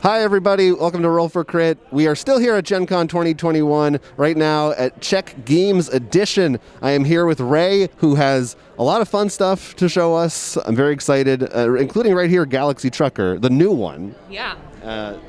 Hi everybody, welcome to Roll for Crit. We are still here at Gen Con 2021, right now at Czech Games Edition. I am here with Ray, who has a lot of fun stuff to show us. I'm very excited, including right here, Galaxy Trucker, the new one. Yeah.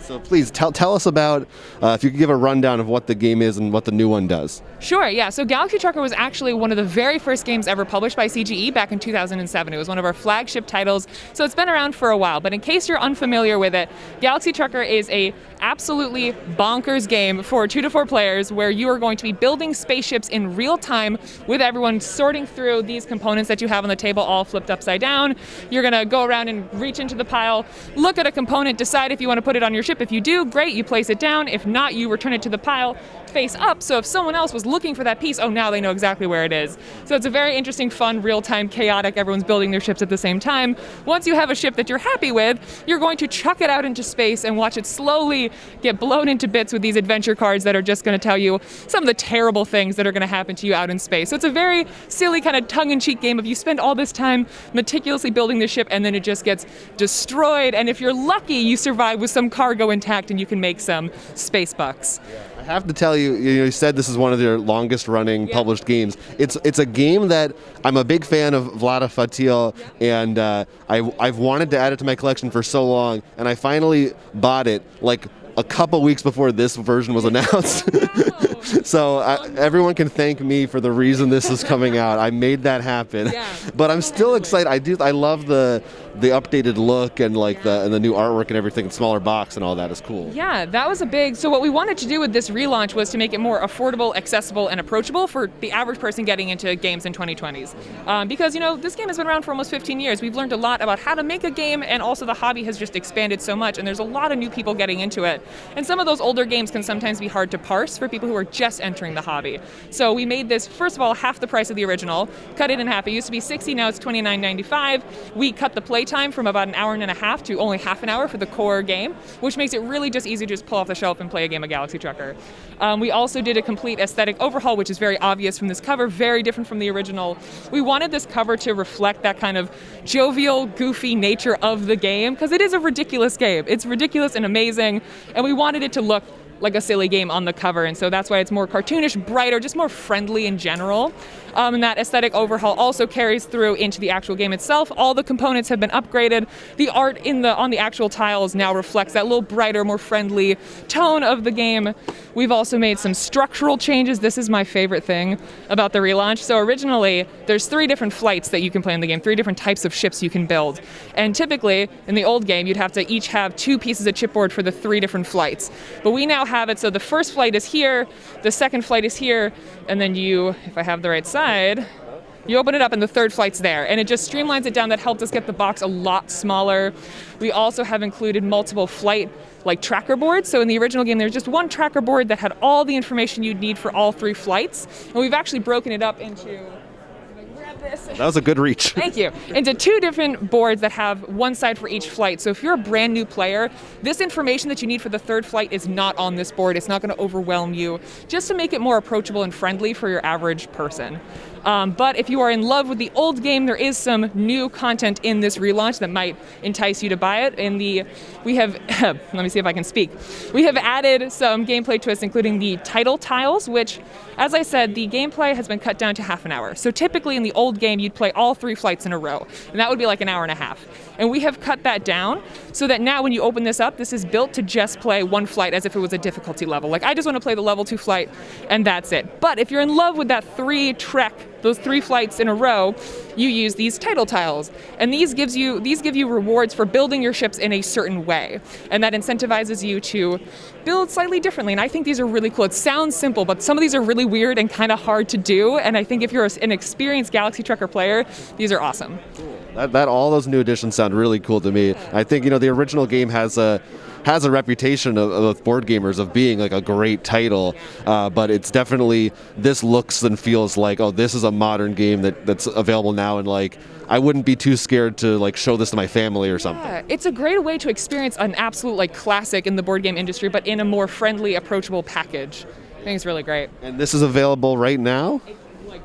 So please tell us about, if you could give a rundown of what the game is and what the new one does. Sure, yeah. So Galaxy Trucker was actually one of the very first games ever published by CGE back in 2007. It was one of our flagship titles, so it's been around for a while. But in case you're unfamiliar with it, Galaxy Trucker is a absolutely bonkers game for 2 to 4 players where you are going to be building spaceships in real time with everyone sorting through these components that you have on the table all flipped upside down. You're going to go around and reach into the pile, look at a component, decide if you want to put it on your ship. If you do, great, you place it down. If not, you return it to the pile face up. So if someone else was looking for that piece, oh, now they know exactly where it is. So it's a very interesting, fun, real-time, chaotic, everyone's building their ships at the same time. Once you have a ship that you're happy with, you're going to chuck it out into space and watch it slowly get blown into bits with these adventure cards that are just going to tell you some of the terrible things that are going to happen to you out in space. So it's a very silly kind of tongue-in-cheek game of you spend all this time meticulously building the ship and then it just gets destroyed. And if you're lucky, you survive with some cargo intact and you can make some space bucks. I have to tell you, you said this is one of their longest running published games. It's a game that I'm a big fan of Vlada Fatil, and I've wanted to add it to my collection for so long, and I finally bought it like a couple weeks before this version was announced. So everyone can thank me for the reason this is coming out. I made that happen. But I'm still excited. I love the updated look and the new artwork and everything. Smaller box and all that is cool. Yeah, that was so what we wanted to do with this relaunch was to make it more affordable, accessible, and approachable for the average person getting into games in 2020s. Because this game has been around for almost 15 years. We've learned a lot about how to make a game, and also the hobby has just expanded so much, and there's a lot of new people getting into it. And some of those older games can sometimes be hard to parse for people who are just entering the hobby. So we made this, first of all, half the price of the original, cut it in half. It used to be $60, now it's $29.95. We cut the play time from about an hour and a half to only half an hour for the core game, which makes it really just easy to just pull off the shelf and play a game of Galaxy Trucker. We also did a complete aesthetic overhaul, which is very obvious from this cover, very different from the original. We wanted this cover to reflect that kind of jovial, goofy nature of the game, because it is a ridiculous game. It's ridiculous and amazing, and we wanted it to look like a silly game on the cover, and so that's why it's more cartoonish, brighter, just more friendly in general. And that aesthetic overhaul also carries through into the actual game itself. All the components have been upgraded. The art on the actual tiles now reflects that little brighter, more friendly tone of the game. We've also made some structural changes. This is my favorite thing about the relaunch. So originally, there's 3 different flights that you can play in the game, 3 different types of ships you can build. And typically, in the old game, you'd have to each have 2 pieces of chipboard for the 3 different flights. But we now have it so the first flight is here, the second flight is here, and then if I have the right side, you open it up and the third flight's there, and it just streamlines it down. That helped us get the box a lot smaller. We also have included multiple flight tracker boards. So in the original game, there's just one tracker board that had all the information you'd need for all 3 flights, and we've actually broken it up into That was a good reach. Thank you. Into 2 different boards that have one side for each flight. So if you're a brand new player, this information that you need for the 3rd flight is not on this board. It's not going to overwhelm you, just to make it more approachable and friendly for your average person. But if you are in love with the old game, there is some new content in this relaunch that might entice you to buy it. We have, let me see if I can speak. We have added some gameplay twists, including the title tiles, which, as I said, the gameplay has been cut down to half an hour. So typically in the old game, you'd play all 3 flights in a row, and that would be like an hour and a half. And we have cut that down so that now when you open this up, this is built to just play 1 flight as if it was a difficulty level. Like, I just want to play the level 2 flight, and that's it. But if you're in love with that 3-trek, those 3 flights in a row, you use these title tiles. And these give you rewards for building your ships in a certain way. And that incentivizes you to build slightly differently. And I think these are really cool. It sounds simple, but some of these are really weird and kind of hard to do. And I think if you're an experienced Galaxy Trucker player, these are awesome. That all those new additions sound really cool to me. I think the original game has a reputation of board gamers of being like a great title, but it's definitely, this looks and feels like, oh, this is a modern game that's available now, and I wouldn't be too scared to show this to my family or something. Yeah, it's a great way to experience an absolute classic in the board game industry, but in a more friendly, approachable package. I think it's really great. And this is available right now?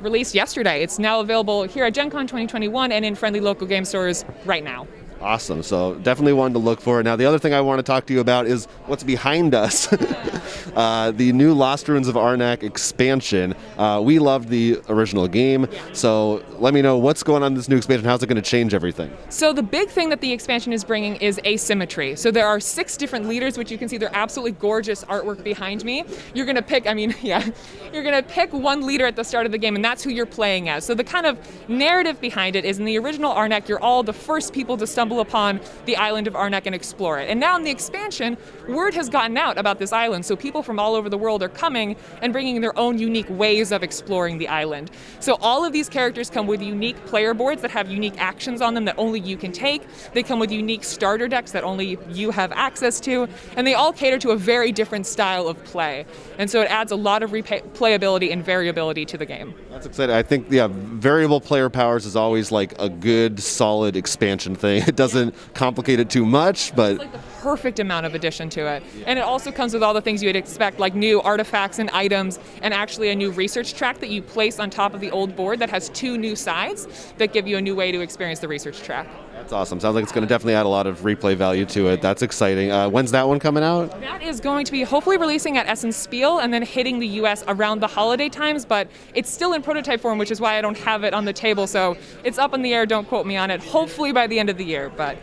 Released yesterday. It's now available here at Gen Con 2021 and in friendly local game stores right now. Awesome. So definitely one to look for. Now, the other thing I want to talk to you about is what's behind us. The new Lost Ruins of Arnak expansion. We loved the original game, so let me know what's going on in this new expansion. How's it going to change everything? So the big thing that the expansion is bringing is asymmetry. So there are 6 different leaders, which you can see they're absolutely gorgeous artwork behind me. You're going to pick, you're going to pick one leader at the start of the game, and that's who you're playing as. So the kind of narrative behind it is in the original Arnak, you're all the first people to stumble upon the island of Arnak and explore it. And now in the expansion, word has gotten out about this island, so people from all over the world are coming and bringing their own unique ways of exploring the island. So all of these characters come with unique player boards that have unique actions on them that only you can take. They come with unique starter decks that only you have access to, and they all cater to a very different style of play. And so it adds a lot of replayability and variability to the game. That's exciting. I think, variable player powers is always like a good, solid expansion thing. It doesn't complicate it too much, but it's like the perfect amount of addition to it. And it also comes with all the things you would expect, like new artifacts and items, and actually a new research track that you place on top of the old board that has 2 new sides that give you a new way to experience the research track. That's awesome. Sounds like it's going to definitely add a lot of replay value to it. That's exciting. When's that one coming out? That is going to be hopefully releasing at Essen Spiel and then hitting the US around the holiday times, but it's still in prototype form, which is why I don't have it on the table. So it's up in the air. Don't quote me on it. Hopefully by the end of the year, but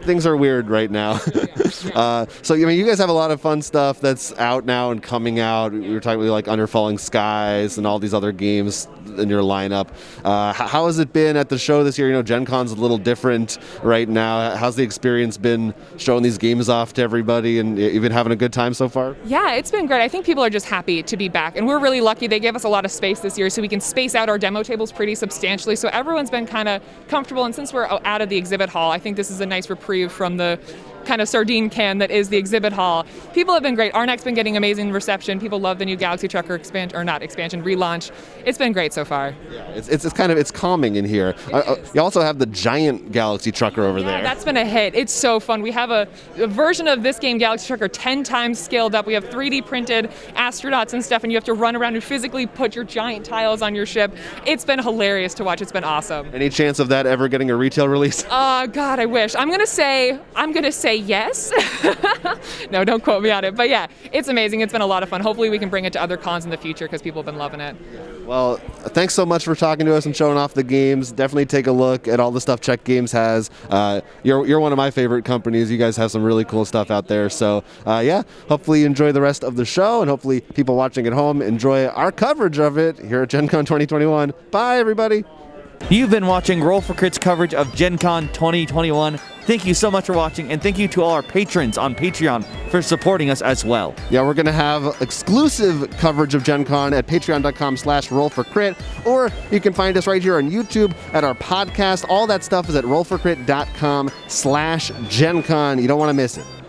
things are weird right now. So you guys have a lot of fun stuff that's out now and coming out. We were talking about like Under Falling Skies and all these other games in your lineup. How has it been at the show this year? Gen Con's a little different right now. How's the experience been showing these games off to everybody, and you've been having a good time so far? Yeah, it's been great. I think people are just happy to be back, and we're really lucky. They gave us a lot of space this year, so we can space out our demo tables pretty substantially, so everyone's been kind of comfortable, and since we're out of the exhibit hall, I think this is a nice reprieve from the kind of sardine can that is the exhibit hall. People have been great. Arnak's been getting amazing reception. People love the new Galaxy Trucker relaunch. It's been great so far. Yeah, it's calming in here. You also have the giant Galaxy Trucker over there. That's been a hit. It's so fun. We have a version of this game, Galaxy Trucker, 10 times scaled up. We have 3D printed astronauts and stuff, and you have to run around and physically put your giant tiles on your ship. It's been hilarious to watch. It's been awesome. Any chance of that ever getting a retail release? God, I wish. I'm gonna say yes. No, don't quote me on it. But yeah, it's amazing. It's been a lot of fun. Hopefully we can bring it to other cons in the future because people have been loving it. Well, thanks so much for talking to us and showing off the games. Definitely take a look at all the stuff Czech Games has. You're one of my favorite companies. You guys have some really cool stuff out there. So hopefully you enjoy the rest of the show, and hopefully people watching at home enjoy our coverage of it here at Gen Con 2021. Bye, everybody. You've been watching Roll for Crit's coverage of Gen Con 2021. Thank you so much for watching, and thank you to all our patrons on Patreon for supporting us as well. Yeah, we're going to have exclusive coverage of Gen Con at patreon.com/rollforcrit, or you can find us right here on YouTube at our podcast. All that stuff is at rollforcrit.com/GenCon. You don't want to miss it.